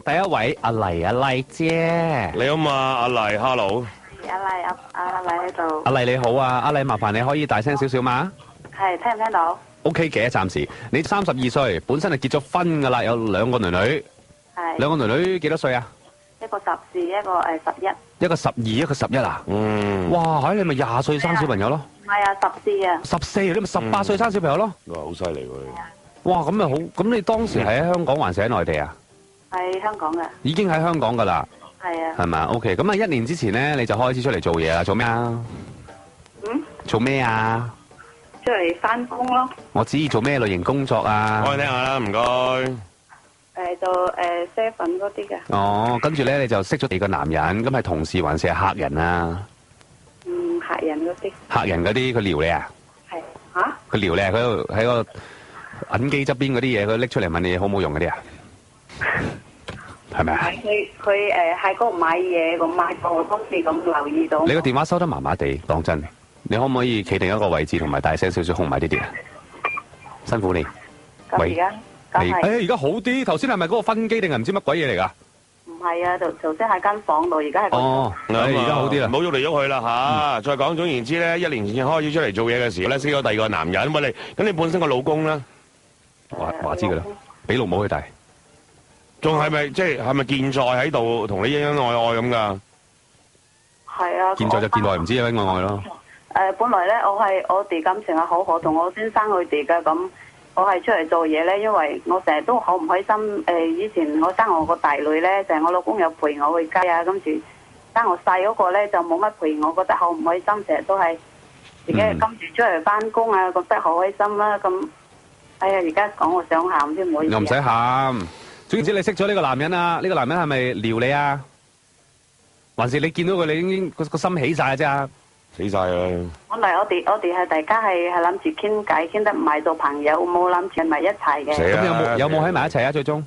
第一位阿麗，阿麗姐，你好嘛，阿麗 ，hello。阿麗喺度。阿麗你好啊，阿麗麻煩你可以大聲少少嘛？係聽唔聽到？ OK 嘅，暫時你32歲，本身係結咗婚噶啦，有2個女女。係。兩個女女幾多歲啊？一個14，一個11。一個12，一個11啊？嗯。哇，你咪20歲生小朋友咯？唔係啊，14啊。14，你咪18歲生小朋友咯？哇，好犀利喎！哇，咁咪好，咁你當時係喺香港還是喺內地啊？喺香港嘅。已經喺香港噶啦。係啊。係咪 OK，咁啊1年之前咧你就開始出嚟做嘢啦，做咩啊？做咩啊？出嚟翻工咯。我指意做咩類型工作啊？我聽下啦，唔該。做7嗰啲嘅。哦，跟住咧你就識咗第二個男人，咁係同事還是係客人啊？客人嗰啲。客人嗰啲佢撩你啊？係。嚇？佢撩你啊？佢喺度喺個銀機側邊嗰啲嘢，佢拎出嚟問你好冇用嗰啲啊？係咪啊？佢喺嗰度買嘢，咁買貨，我當時咁留意到。你個電話收得麻麻地，講真，你可唔可以企定一個位置，同埋大聲少少，控埋啲啲啊？辛苦你。咁而家？你而家好啲，頭先係咪嗰個分機定係唔知乜鬼嘢嚟㗎？唔係啊，頭先喺間房度，而家係。哦，而家好啲啦。唔好喐嚟喐去啦嚇。再講總言之咧，1年前開始出嚟做嘢嘅時候咧，識咗第二個男人。喂你，咁你本身個老公咧？話知㗎啦，俾綠帽佢戴。仲係咪即係咪健在喺度同你恩恩愛愛咁㗎？係啊。健在就健在，唔知恩恩愛愛咯。本來咧，我哋感情係好好，同我先生佢哋嘅咁。我係出嚟做嘢咧，因為我成日都好唔開心。以前我生我個大女咧，就係我老公有陪我去街啊，跟住生我細嗰個咧就冇乜陪我，覺得好唔開心，成日都係自己跟住出嚟翻工啊，覺得好開心啦。咁哎呀，而家講我想喊添，唔好意思。又唔使喊，總言之你識咗呢個男人啊？呢個男人係咪撩你啊？還是你見到佢你已經個心起晒啫？死晒啦！本來我哋係大家係諗住傾偈，傾得唔係做朋友，冇諗住埋一齊嘅。咁有冇喺埋一齊啊？最終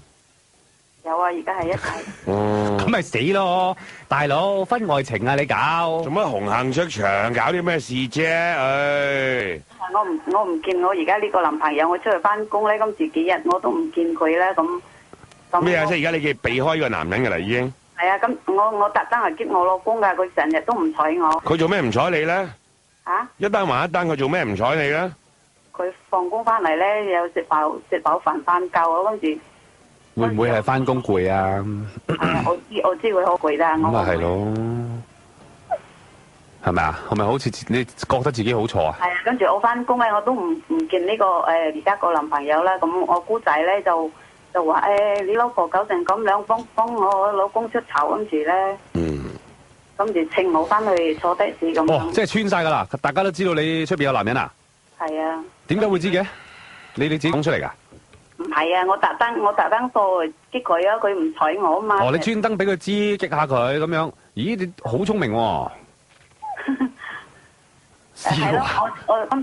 有啊，而家係一齊。咁咪死咯，大佬婚外情啊！你搞做乜紅杏出牆，搞啲咩事啫？唉！我唔見我而家呢個男朋友，我出去翻工咧，今次幾日我都唔見佢咧，咁咩啊？即係而家你嘅避開呢個男人㗎啦，已經。係啊，咁我特登係激我老公㗎，佢成日都唔睬我。佢做咩唔睬你咧？嚇？一單還一單，佢做咩唔睬你咧？佢放工翻嚟咧，有食飽飯瞓覺啊，跟住會唔會係翻工攰啊？係啊，我知佢好攰啦。咁咪係咯，係咪啊？係咪好似你覺得自己好錯啊？係啊，跟住我翻工咧，我都唔見呢個而家個男朋友啦。咁我姑仔咧就話你老婆搞成咁樣，幫我老公出醜，跟住咧，跟住請我翻去坐的士咁。哦，即係穿晒噶啦，大家都知道你出邊有男人啊？係啊。點解會知嘅？你自己講出嚟噶？唔係啊，我特登過去激佢啊，佢唔睬我啊嘛。哦，你專登俾佢知，激下佢咁樣。咦，你好聰明喎！係咯，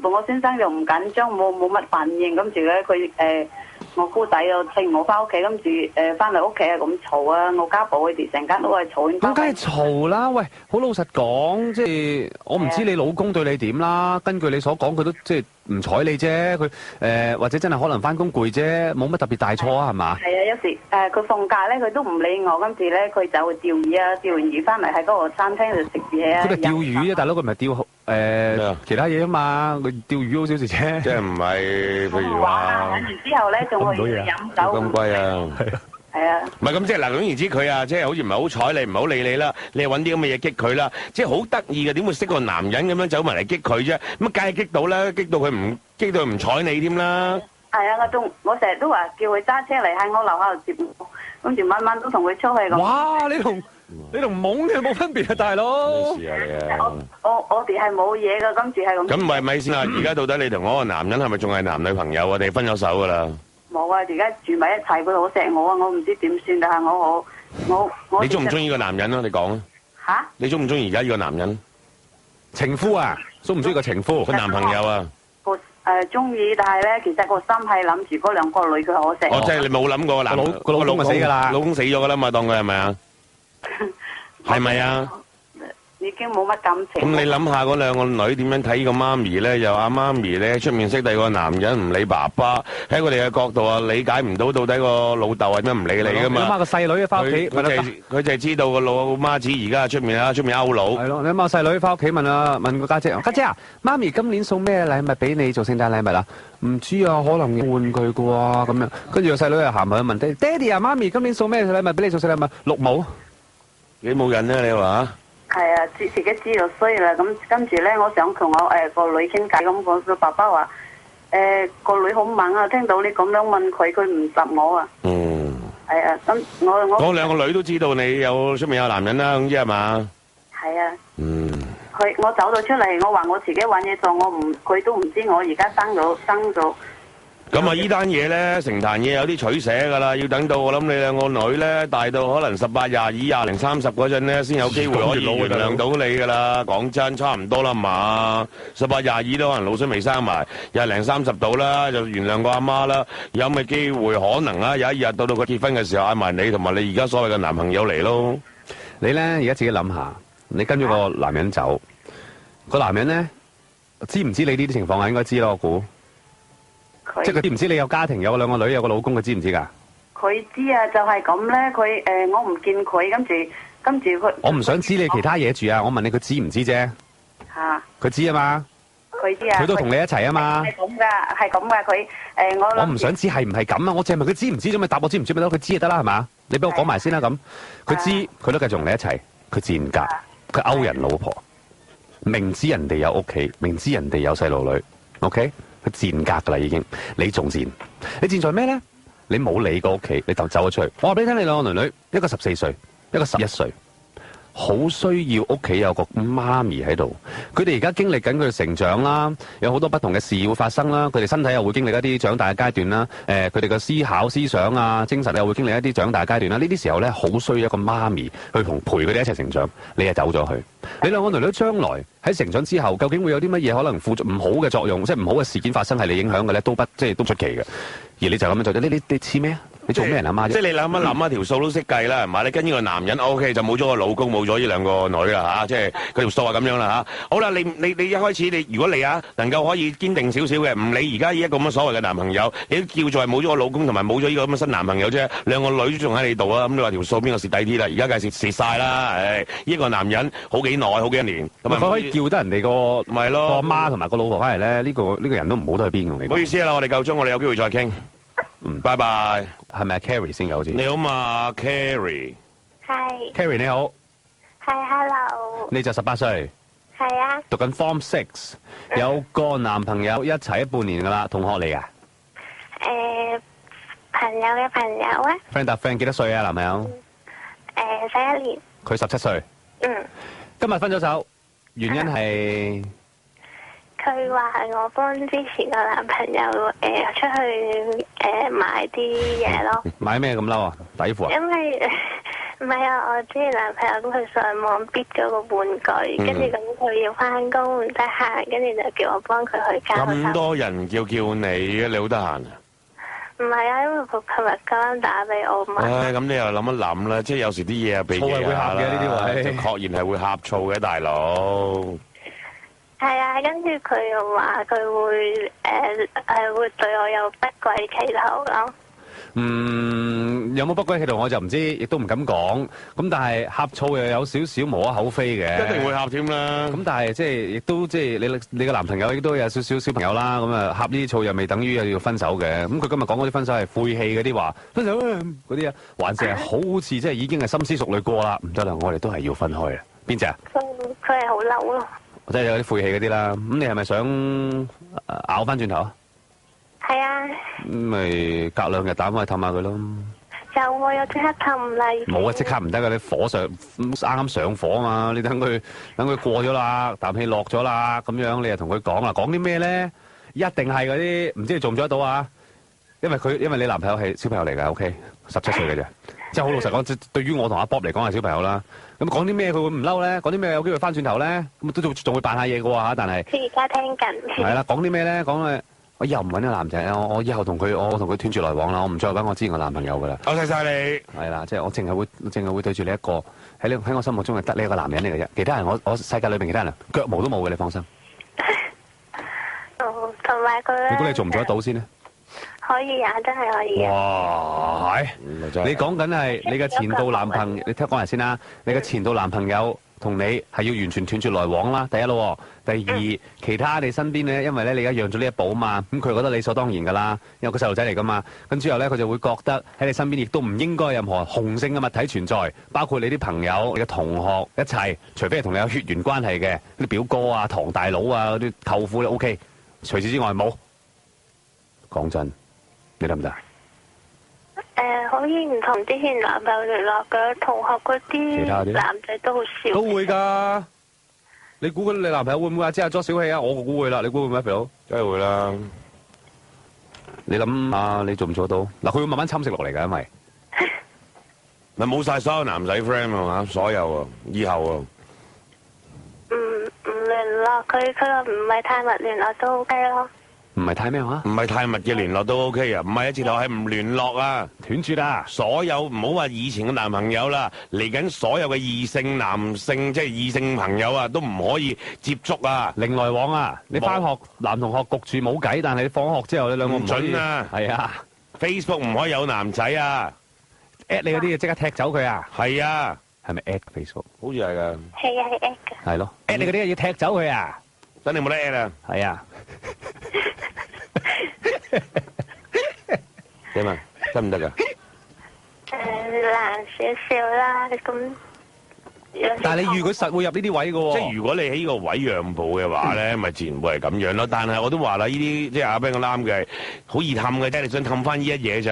我先生又唔緊張，冇乜反應，跟住咧佢我姑仔又請我翻屋企，跟住翻嚟屋企係咁嘈啊！我家寶佢哋成間都係嘈。咁梗係嘈啦！喂，好老實講，即係我唔知你老公對你點啦。根據你所講，佢都即係唔睬你啫。佢或者真係可能翻工攰啫，冇乜特別大錯啊，係嘛？係啊，有時佢放假咧，佢都唔理我，跟住咧佢就會釣魚啊，釣完魚翻嚟喺嗰個餐廳度食嘢啊。佢咪釣魚啊，大佬，佢唔係釣其他嘢啊嘛，佢釣魚好小事啫。即係唔係譬如話，跟住之後咧仲去飲酒。咁貴啊！係啊。唔係咁即係嗱，總言之佢啊，即係好似唔係好睬你，唔好理你啦。你係揾啲咁嘅嘢激佢啦，即係好得意嘅。點會識個男人咁樣走埋嚟激佢啫？咁梗係激到啦，激到佢唔睬你添啦。係啊，我成日都話叫佢揸車嚟喺我樓下度接我，跟住晚晚都同佢出去咁。哇！你同懵嘅冇分別啊，大佬。咩事啊你啊？我哋係冇嘢噶，跟住係咁。咁唔係咪先啊？而家到底你同嗰個男人係咪仲係男女朋友啊？定分咗手噶啦？冇啊！而家住埋一齊，佢好錫我啊！我唔知點算，但係我你中唔中意個男人啊？你講啊！嚇？你中唔中意而家呢個男人？情夫啊？中唔中意個情夫？個男朋友啊？中意，但係咧，其實個心係諗住嗰兩個女，佢好錫我。即係你冇諗過個老公死㗎啦？老公死咗㗎啦嘛，當佢係咪啊？係咪啊？已經冇乜感情。咁你諗下嗰兩個女點樣睇個媽咪咧？又阿媽咪咧出面識第二個男人，唔理爸爸，喺佢哋嘅角度啊，理解唔到到底個老豆係點解唔理你噶嘛？你諗下個細女翻屋企，佢就係知道個老媽子而家出面勾佬。係咯，你諗下細女翻屋企問個家姐，家姐啊，媽咪今年送咩禮物俾你做聖誕禮物啊？唔知啊，可能要玩具啩咁樣。跟住個細女又行埋去問爹哋啊，媽咪今年送咩禮物俾你做聖誕禮物？綠帽。幾冇癮啊！你話？係啊，自己知道衰啦。咁跟住咧，我想同我個女傾偈，咁個爸爸話個女好猛啊！聽到你咁樣問佢，佢唔答我啊。嗯。係啊，咁我嗰兩個女都知道你出面有男人啦，咁知係嘛？係啊。嗯。我走咗出嚟，我話我自己揾嘢做，佢都唔知我而家生咗。咁啊！呢單嘢咧，成壇嘢有啲取捨㗎啦，要等到我諗你兩個女咧大到可能18、22、20、30嗰陣咧，先有機會可以原諒到你㗎啦。講真，差唔多啦嘛。18、22都可能腦囟未生埋，20、30到啦，就原諒個阿媽啦。有咩機會可能啊？有一日到佢結婚嘅時候，嗌埋你同埋你而家所謂嘅男朋友嚟咯。你咧而家自己諗下，你跟住個男人走，個男人咧知唔知你呢啲情況啊？應該知咯，我估。即係佢知唔知你有家庭，有兩個女，有個老公，佢知唔知㗎？佢知啊，就係咁咧。佢我唔見佢，跟住佢。我唔想知你其他嘢住啊！我問你佢知唔知啫？嚇！佢知啊嘛？佢知啊！佢都同你一齊啊嘛？係咁㗎，係咁㗎。佢我唔想知係唔係咁啊！我淨係問佢知唔知啫嘛？答我知唔知咪得？佢知就得啦，係嘛？你俾我講埋先啦咁。佢知，佢都繼續同你一齊。佢賤格，佢勾人老婆，明知人哋有屋企，明知人哋有細路女 ，OK？佢賤格㗎啦已經，你仲賤？你賤在咩咧？你冇理過屋企，你就走咗出去。我話俾你聽，你兩個女女，一個14歲，一個11歲，好需要屋企有個媽咪喺度。佢哋而家經歷緊佢哋成長啦，有好多不同嘅事會發生啦。佢哋身體又會經歷一啲長大嘅階段啦。佢哋嘅思考、思想啊、精神又會經歷一啲長大階段啦。呢啲時候咧，好需要一個媽咪去陪佢哋一齊成長。你係走咗去，你兩個女女將來喺成長之後，究竟會有啲乜嘢可能輔助唔好嘅作用，即係唔好嘅事件發生係你影響嘅咧，都出奇嘅。而你就咁樣做咗，你似咩啊？你做咩人阿媽啫？即係你諗一條數都識計啦，係嘛？你跟呢個男人 OK 就冇咗個老公，冇咗呢兩個女啦嚇，即係佢條數係咁樣啦嚇。好啦，你一開始如果你能夠可以堅定少少嘅，唔理而家呢一個咁所謂嘅男朋友，你都叫做係冇咗個老公同埋冇咗呢個咁嘅新男朋友啫，兩個女仲喺你度啊！咁你話條數邊個蝕底啲啦？而家梗係蝕曬啦！唉，呢個男人好幾耐，好幾年咁啊，佢可以叫得人哋個咪咯，個阿媽同埋個老婆翻嚟咧，呢個人都唔好得去邊㗎。唔好意思啦，我哋夠鐘，我哋有機會再傾。拜拜。係咪 Carrie 先嘅好似？你好嘛，Carrie。係。Carrie 你好。係 hello。你就18歲。係啊。讀緊 Form 6，有個男朋友一齊半年㗎啦，同學嚟㗎。朋友嘅朋友啊。friend 搭 friend 幾多歲啊？男朋友？11年。佢17歲。今日分咗手，原因係。佢話係我幫之前個男朋友出去買啲嘢咯。買咩咁嬲啊？底褲啊？因為唔係啊，我之前男朋友咁佢上網 bid 咗個玩具，跟住咁佢要翻工唔得閒，跟住就叫我幫佢去交。咁多人叫你嘅，你好得閒啊？唔係啊，因為佢琴日剛啱打俾我嘛。唉，咁你又諗一諗啦，即係有時啲嘢啊，俾嘢會呷嘅呢啲位，就確然係會呷醋嘅，大佬。係啊，跟住佢又話佢會會對我有不軌企圖咯。有冇不軌企圖我就唔知，亦都唔敢講。咁但係呷醋又有少少無可厚非嘅。一定會呷添啦。咁但係即係亦都即係你個男朋友亦都有少少小朋友啦。咁啊呷呢啲醋又未等於要分手嘅。咁佢今日講嗰啲分手係晦氣嗰啲話，分手嗰啲啊，還是係好似即係已經係深思熟慮過啦。唔得啦，我哋都係要分開啊。邊隻啊？佢係好嬲咯。即係有啲晦氣嗰啲啦，咁你係咪想咬翻轉頭啊？係啊。咁咪隔2日打翻去氹下佢咯。有即刻氹啦。冇啊！即刻唔得噶，你火上啱啱上火啊嘛！你等佢過咗啦，啖氣落咗啦，咁樣你又同佢講啦，講啲咩咧？一定係嗰啲唔知你做唔做得到啊？因為你男朋友係小朋友嚟㗎 OK， 17歲嘅啫。即係好老實講，對於我同阿 Bob 嚟講係小朋友啦。咁講啲咩佢會唔嬲咧？講啲咩有機會翻轉頭咧？咁都仲會扮下嘢嘅喎，但係。佢而家聽緊。係啦，講啲咩咧？講我以後唔揾個男仔，我以後同佢斷絕來往啦，我唔再揾我之前個男朋友噶啦。多謝晒你。係啦，即係我淨係會對住你一個喺我心目中係得你一個男人嚟嘅啫，其他人我世界裏邊其他人腳毛都冇嘅，你放心。哦，同埋佢咧。如果你做唔做得到先呢？可以啊，真係可以啊。哇，係你講緊係你嘅前度男朋友，你聽講埋先啦。你嘅前度男朋友同你係要完全斷絕來往啦，第一咯。第二，其他你身邊咧，因為咧你而家讓咗呢一步啊嘛，咁佢覺得理所當然噶啦，因為個細路仔嚟噶嘛。跟之後咧，佢就會覺得喺你身邊亦都唔應該有任何雄性嘅物體存在，包括你啲朋友、你嘅同學一齊，除非係同你有血緣關係嘅，啲表哥啊、堂大佬啊、嗰啲舅父咧 OK，除此之外冇。講真。你得唔得？可以唔同之前男朋友聯絡嘅，同學嗰啲男仔都好少。都會㗎。你估你男朋友會唔會即係捉小氣啊？我估會啦，你估會唔會啊，肥佬？梗係會啦。你諗下，你做唔做到？嗱，佢會慢慢侵蝕落嚟㗎，因為咪冇晒所有男仔 friend 啊嘛，所有啊，以後啊。唔聯絡佢話唔係太密聯絡都 OK 咯。唔係太咩話？唔係太密嘅聯絡都 OK 啊，唔係一直頭係唔聯絡啊，斷絕啦。所有唔好話以前嘅男朋友啦，嚟緊所有嘅異性男性即係異性朋友啊，都唔可以接觸啊，零來往啊。你翻學男同學焗住冇計，但係你放學之後你兩個唔準啊。係啊 ，Facebook 唔可以有男仔啊 ，at 你嗰啲嘢即刻踢走佢啊。係啊，係咪 at Facebook？好似係㗎。係啊，係 at 㗎。係咯，at 你嗰啲嘢要踢走佢啊。等你冇得 at 啊。係啊。點啊？得唔得㗎？難少少啦，咁。但係你預佢實會入呢啲位嘅喎。即係如果你喺呢個位讓步嘅話咧，咪自然會係咁樣咯。但係我都話啦，呢啲即係阿 Ben 個啱嘅，好易氹嘅啫。你想氹翻呢一嘢就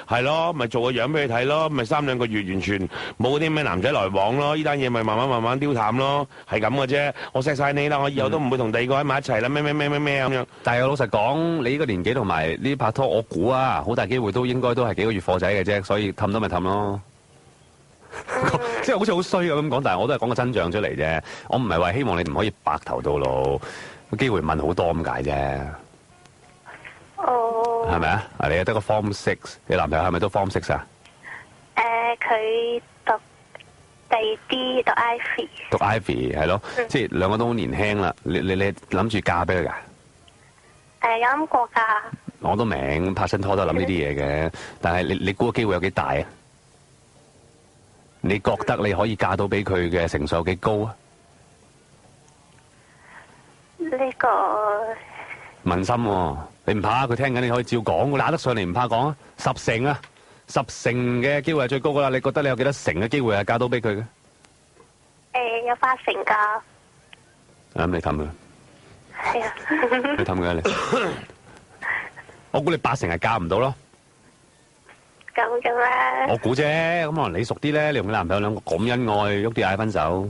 係咯，咪做個樣俾佢睇咯，咪3-2個月完全冇啲咩男仔來往咯。呢單嘢咪慢慢丟淡咯，係咁嘅啫。我錫晒你啦，我以後都唔會同第二個喺埋一齊啦。咩咁樣。但係我老實講，你呢個年紀同埋呢啲拍拖，我估啊，好大機會都應該都係幾個月貨仔嘅啫，所以氹都咪氹咯。即係好似好衰咁講，但係我都係講個真相出嚟啫。我唔係話希望你唔可以白頭到老，個機會問好多咁解啫。哦。係咪啊？你又得個 Form 6，你男朋友係咪都 Form 6啊？佢讀第D，讀 Ivy。讀 Ivy 係咯，即係兩個都好年輕啦。你諗住嫁俾佢㗎？有諗過㗎。我都明拍新拖都諗呢啲嘢嘅，但係你估個機會有幾大啊？你覺得你可以嫁到俾佢嘅成數有幾高啊？呢個問心喎，你唔怕佢聽緊，你可以照講，揦得上嚟唔怕講啊，10成啊，10成嘅機會係最高噶啦。你覺得你有幾多成嘅機會係嫁到俾佢嘅？有8成㗎。咁你氹佢。係啊。你氹佢你。我估你8成係嫁唔到咯。咁嘅咩？我估啫，咁可能你熟啲咧，你同你男朋友兩個咁恩愛，喐啲嗌分手。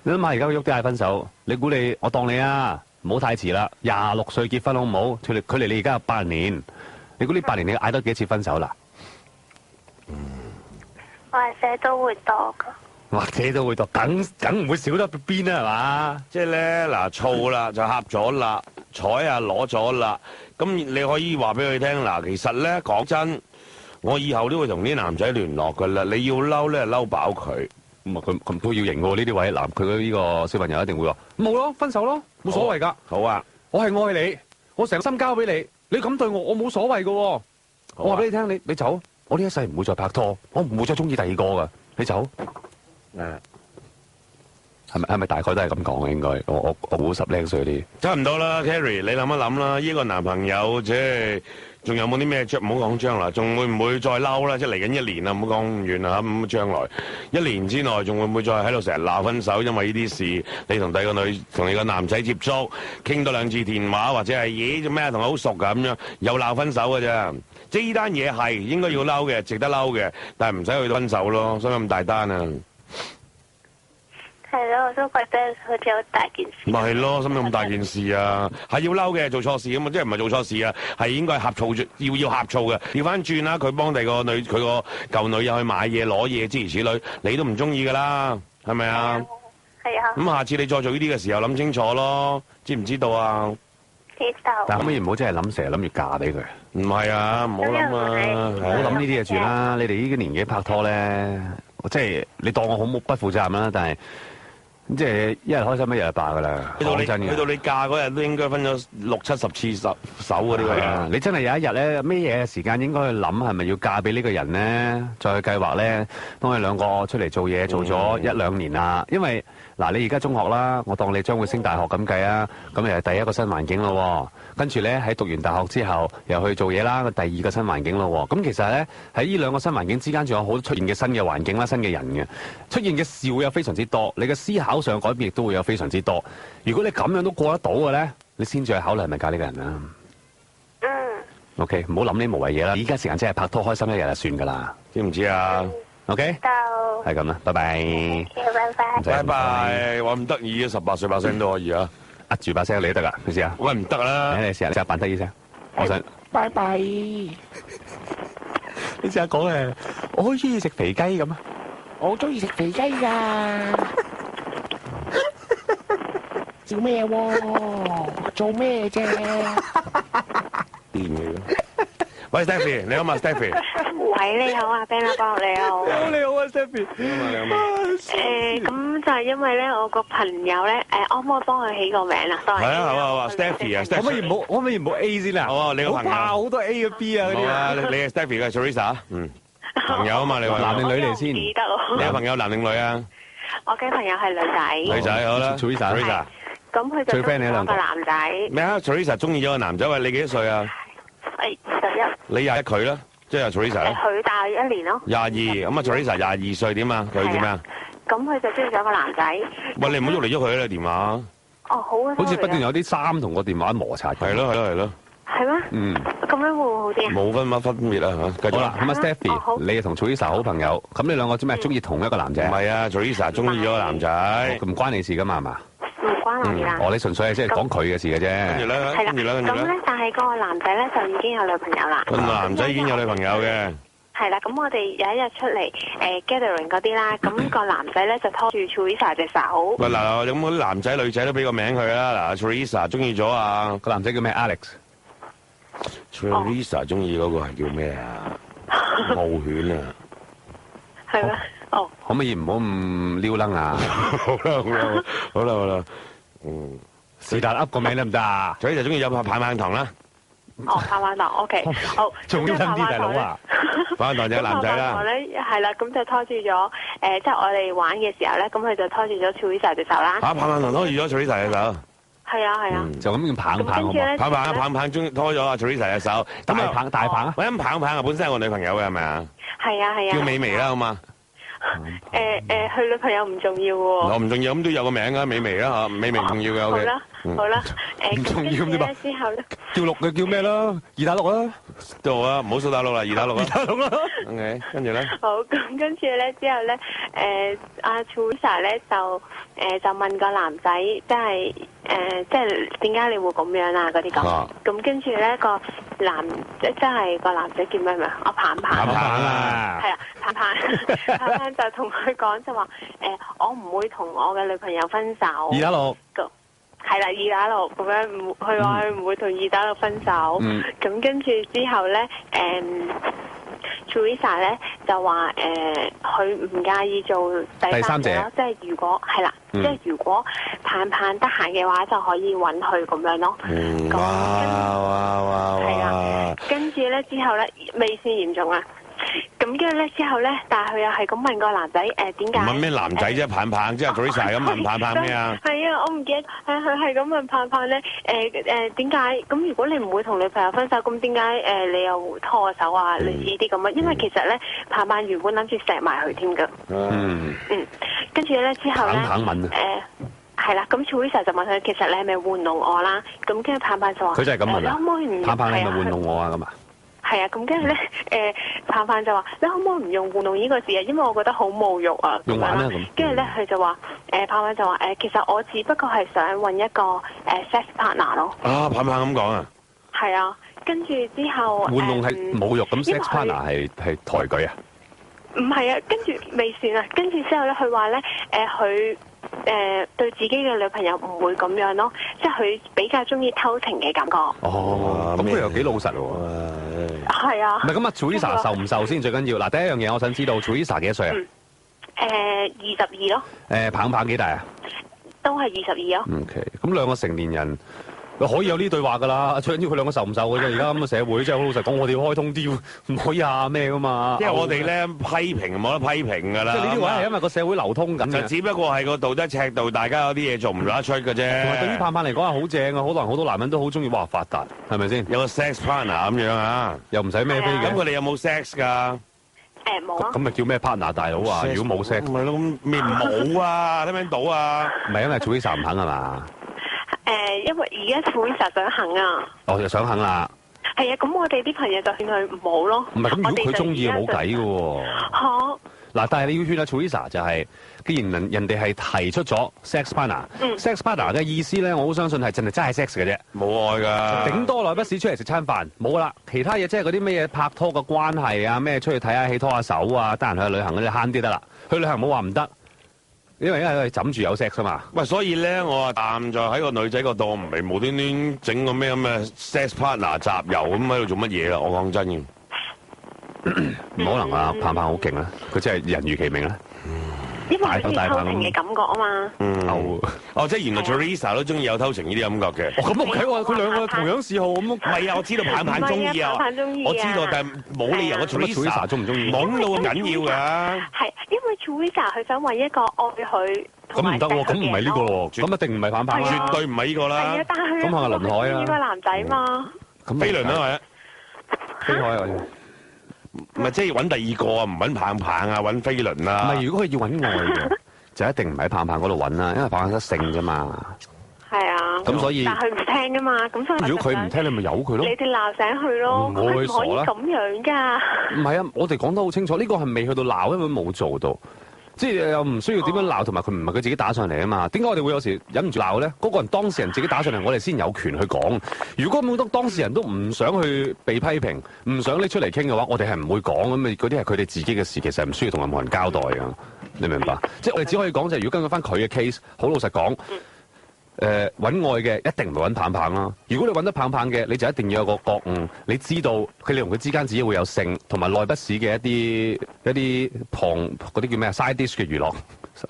你諗下，而家佢喐啲嗌分手，你估我當你啊，唔好太遲啦，26歲結婚好唔好？距離你而家有8年，你估呢8年你嗌多幾多次分手啦？或者都會多噶。或者都會多，梗唔會少得邊啊，係嘛？即係咧嗱，醋啦就呷咗啦，彩啊攞咗啦。咁你可以話俾佢聽嗱，其實咧講真，我以後都會同啲男仔聯絡噶啦。你要嬲咧，嬲飽佢。咁啊，佢都要型喎呢啲位。嗱，佢呢個小朋友一定會話冇咯，分手咯，冇所謂㗎。好啊，我係愛你，我成個心交俾你，你咁對我冇所謂㗎。我話俾你聽，你走，我呢一世唔會再拍拖，我唔會再中意第二個㗎。你走。係咪大概都係咁講嘅？應該我估10零歲啲，差唔多啦。Carrie，你諗一諗啦，呢個男朋友即係仲有冇啲咩唔好講將來，仲會唔會再嬲啦？即係嚟緊1年啦，唔好講咁遠啦嚇。咁將來1年之內，仲會唔會再喺度成日鬧分手？因為呢啲事，你同第二個女同你個男仔接觸，傾多2次電話，或者係咦做咩同佢好熟㗎咁樣，又鬧分手㗎啫。即係呢單嘢係應該要嬲嘅，值得嬲嘅，但係唔使去到分手咯，所以咁大單啊！係咯，我都覺得好似好大件事。咪係咯，使乜咁大件事啊？係要嬲嘅，做錯事咁嘛，即係唔係做錯事啊？係應該係呷醋，要呷醋嘅。調翻轉啦，佢幫第二個女，佢個舊女友去買嘢攞嘢，諸如此類，你都唔中意噶啦，係咪啊？係係啊，咁下次你再做呢啲嘅時候，諗清楚咯，知唔知道啊？知道。但可唔可以唔好真係諗成日諗住嫁俾佢？唔係啊，唔好諗啊，唔好諗呢啲嘢住啦！你哋呢個年紀拍拖咧，即係你當我好不負責任啦，但係即係一日開心一日罷噶啦。去到你講真嘅去到你嫁嗰日都應該分咗60-70次手嗰啲係啊！㗎。你真係有一日咧，咩嘢時間應該去諗係咪要嫁俾呢個人咧？再去計劃咧，當你兩個出嚟做嘢做咗1-2年啦，因為嗱你而家中學啦，我當你將會升大學咁計啊，咁又係第一個新環境咯喎。跟住咧喺讀完大學之後又去做嘢啦，第二個新環境咯喎。咁其實咧喺呢兩個新環境之間，仲有好多出現嘅新嘅環境啦、新嘅人嘅出現嘅事會有非常之多，你嘅思考上改變亦都會有非常之多。如果你咁樣都過得到嘅咧，你先至去考慮係咪嫁呢個人啦。嗯。OK，唔好諗呢啲無謂嘢啦。而家時間真係拍拖開心一日就算㗎啦。知唔知啊？ OK，到。係咁啦，拜拜。拜拜。拜拜，我唔得意啊，18歲把聲都可以啊。壓住把聲你都得㗎，你試下。喂，唔得啦。你試下扮得意聲。我想拜拜。你試下講誒，我好中意食肥雞咁啊！我中意食肥雞㗎。笑咩喎？做咩啫？癲嘅。喂，Stephy，你好嘛，Stephy。喂，你好啊，Ben 阿哥，你好。你好啊，Stephy。你好嘛。咁就係因為咧，我個朋友咧，可唔可以幫佢起個名啊？係啊，好啊，Stephy 啊可唔可以唔好 A 先啊？好啊，你個朋友。好怕好多 A 嘅 B 啊嗰啲好啊，你係 Stephy 嘅 Teresa，朋友啊嘛，你話男定女嚟先？記得喎。你嘅朋友男定女啊？我嘅朋友係女仔。女仔好啦 Teresa 咁佢就最 friend 你兩個中意咗個男仔。咩啊？Teresa 中意咗個男仔，喂，你幾多歲啊？係21。你21佢啦，即係 Teresa 啦。佢大1年咯。 22，咁啊 Teresa 22歲點啊？佢點啊？咁佢就中意咗個男仔。喂，你唔好喐嚟喐去啦，電話。哦，好啊。好似不斷有啲衫同個電話摩擦。係咯係咯係咯。係咩？嗯。咁樣會唔會好啲啊？冇分別啊嚇，繼續啦。好啦，咁啊好，Stephy，你係同 Teresa 好朋友，咁你兩個做咩中意同一個男仔？唔係啊，Teresa 中意咗個男仔。唔關你事噶嘛，係嘛？唔關我事啦。你純粹係即係講佢嘅事嘅啫。跟住咧，係啦。跟住咧，跟住咧。咁咧，但係嗰個男仔咧就已經有女朋友啦。個男仔已經有女朋友嘅。係啦，咁我哋有一日出嚟gathering 嗰啲啦，咁個男仔咧就拖住 Teresa 隻手。喂嗱，咁嗰啲男仔女仔都俾個名佢啦。嗱，Teresa 中意咗啊，個男仔叫咩 Alex。Teresa 中意嗰個係叫咩啊？傲犬啊！係咩？哦。可唔可以唔好咁撩楞啊？好啦，好啦，是但噏個名得唔得啊Teresa中意有棒棒糖啦，哦，棒棒糖，OK，好。仲撩楞啲大佬啊！棒棒糖就係男仔啦。咧係啦，咁就拖住咗即係我哋玩嘅時候咧，咁佢就拖住咗 Teresa 隻手啦。棒棒糖拖住咗 Teresa 隻手。係啊係啊。就咁叫棒棒好唔好？棒中拖咗阿 Teresa 隻手，大棒啊！喂，咁棒啊，本身係我女朋友嘅係咪啊？係啊係啊。叫美眉啦，好嘛？佢女朋友唔重要喎。我唔重要，咁都有個名噶，美眉啦嚇，美眉唔重要嘅 OK。好啦，唔重要咁點啊？之後咧，叫六嘅叫咩啦？二打六啦，都好啊，唔好數打六啦，二打六啦。二打六啦。 OK，跟住咧。好，咁跟住咧之後咧，阿 Teresa 咧就問個男仔，即係點解你會咁樣啊？嗰啲咁。咁跟住咧個男即係個男仔叫咩名？阿棒棒。棒棒啊！係啊，棒棒就同佢講就話我唔會同我嘅女朋友分手。二打六。係啦，二打六咁樣，佢話佢唔會同二打六分手。咁跟住之後咧，Teresa 咧就話佢唔介意做第三者咯，即係如果係啦，即係如果棒棒得閒嘅話，就可以揾佢咁樣咯。哇！係啊，跟住咧之後咧未先嚴重啊。咁跟住咧之後咧，但係佢又係咁問個男仔點解？問咩男仔啫？棒棒即係 Teresa 咁問棒棒咩啊？係啊，我唔記得佢係咁問棒棒咧點解？咁如果你唔會同女朋友分手，咁點解你又拖我手啊？類似呢啲咁啊？因為其實咧棒棒原本諗住錫埋佢添㗎。跟住咧之後咧係啦，咁 Teresa 就問佢其實你係咪玩弄我啦？咁跟住棒棒就話佢就係咁問啦。可唔可以唔棒棒你係咪玩弄我啊？咁啊？係啊，咁跟住咧，棒棒就話：你可唔可以唔用玩弄呢個字啊？因為我覺得好侮辱啊。用玩啦咁。跟住咧，佢就話：棒棒就話其實我只不過係想揾一個sex partner 咯。啊，棒棒咁講啊？係啊，跟住之後。玩弄係侮辱，咁 sex partner 係抬舉啊？唔係啊，跟住未算啊，跟住之後咧，佢話咧，佢對自己嘅女朋友唔會咁樣咯，即係佢比較中意偷情嘅感覺。哦，咁佢又幾老實喎。係啊。唔係咁啊，Teresa 受唔受先最緊要。嗱，第一樣嘢我想知道 Teresa 幾多歲啊？22咯。棒棒幾大啊？都係22咯。OK，咁兩個成年人可以有呢對話㗎啦，最緊要佢兩個受唔受嘅啫。而家咁嘅社會，即係好老實講，我哋要開通啲，唔可以啊咩㗎嘛。因為我哋咧批評冇得批評㗎啦。即係呢啲位係因為個社會流通緊就只不過係個道德尺度，大家有啲嘢做唔得出嘅啫。同埋對於棒棒嚟講係好正啊，好多男人都好中意哇發達，係咪先？有個 sex partner 咁樣啊，又唔使孭飛嘅。咁佢哋有冇 sex 㗎？冇啊。咁咪叫咩 partner 大佬啊？如果冇 sex，咪咯，咩冇啊？聽唔聽到啊？唔係因為 Teresa 唔肯係嘛？因為而家 Teresa 想肯啊。我就想肯啦。係啊，咁我哋啲朋友就勸佢唔好咯。唔係咁，如果佢中意冇計嘅喎。嚇！嗱，但係你要勸阿 Teresa 就係，既然人哋係提出咗 sex partner，sex partner 嘅意思咧，我好相信係真係 sex 嘅啫，冇愛㗎。頂多耐不時出嚟食餐飯，冇啦。其他嘢即係嗰啲咩嘢拍拖嘅關係啊，咩出去睇下戲拖下手啊，得閒去旅行嗰啲慳啲得啦。去旅行冇話唔得。因為佢枕住有 sex 啊嘛，喂，所以咧，我話站在喺個女仔個度，我唔係無端端整個咩咁嘅 sex partner 集郵咁喺度做乜嘢啦？我講真嘅，唔可能啊！棒棒好勁啊，佢真係人如其名啊，因為佢有偷情嘅感覺啊嘛。即係原來 Teresa 都中意有偷情呢啲感覺嘅。咁唔係喎，佢兩個同樣嗜好咁。唔係啊，我知道棒棒中意啊，我知道，但係冇理由個 Teresa 中唔中意？懵到咁緊要㗎。係因為 Teresa 佢想揾一個愛佢。咁唔得喎，咁唔係呢個喎，咁一定唔係棒棒啦，絕對唔係呢個啦。係啊，但係咁係咪輪海啊？呢個男仔嘛。飛輪啊，或飛海啊，唔係即係揾第二個啊，唔揾棒棒啊，揾飛輪啊。唔係，如果佢要揾愛嘅，就一定唔喺棒棒嗰度揾啦，因為棒棒得性啫嘛。係啊。咁所以。但係佢唔聽㗎嘛，咁所以。如果佢唔聽，你咪由佢咯。你哋鬧醒佢咯，佢唔可以咁樣㗎。唔係啊，我哋講得好清楚，呢個係未去到鬧，因為冇做到。即係又唔需要點樣鬧，同埋佢唔係佢自己打上嚟啊嘛？點解我哋會有時忍唔住鬧咧？嗰個人當事人自己打上嚟，我哋先有權去講。如果咁多當事人都唔想去被批評，唔想拎出嚟傾嘅話，我哋係唔會講咁啊！嗰啲係佢哋自己嘅事，其實唔需要同任何人交代㗎。你明白？即係我哋只可以講就係，如果根據翻佢嘅 case，好老實講。揾愛嘅一定唔係揾棒棒啦。如果你揾得棒棒嘅，你就一定要有個覺悟，你知道佢同佢之間只會有性，同埋耐不時嘅一啲嗰啲叫咩啊 side dish 嘅娛樂，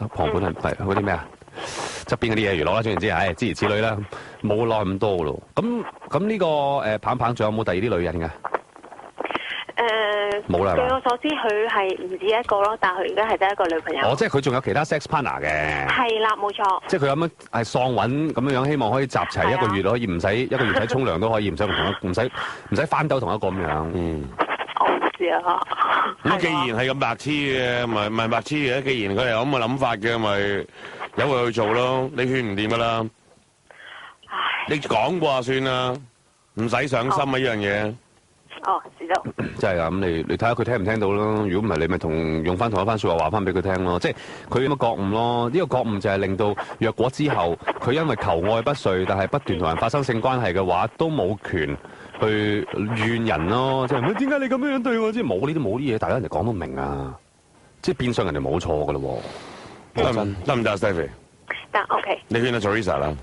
旁盤係嗰啲咩啊側邊嗰啲嘢娛樂啦，總言之，諸如此類啦，冇耐咁多咯。咁呢個棒棒仲有冇第二啲女人㗎？冇啦。據我所知，佢係唔止一個咯，但係佢而家係得一個女朋友。即係佢仲有其他 sex partner 嘅。係啦，冇錯。即係佢咁樣係喪揾咁樣，希望可以集齊一個月可以唔使一個月使沖涼都可以，唔使翻兜同一個咁樣。我唔知啊。咁既然係咁白痴嘅，咪白痴嘅。既然佢係咁嘅諗法嘅，咪由佢去做咯。你勸唔掂噶啦。你講過算啦，唔使上心啊呢樣嘢。知道。真係㗎，咁你睇下佢聽唔聽到咯？如果唔係，你咪用翻同一番説話話翻俾佢聽咯。即係佢有乜覺悟咯？呢個覺悟就係令到若果之後佢因為求愛不遂，但係不斷同人發生性關係嘅話，都冇權去怨人咯。即係點解你咁樣對我？即係冇呢啲嘢，大家人哋講都明啊。即係變相人哋冇錯㗎咯喎。得唔得 Stephy？得 OK。你勸阿 Teresa 啦。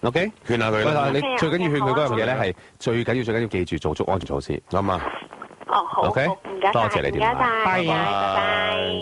OK， 勸下佢啦。你最緊要勸佢嗰樣嘢咧，係最緊要記住做足安全措施，啱啊。好。OK，唔該晒，多謝你電話，拜拜。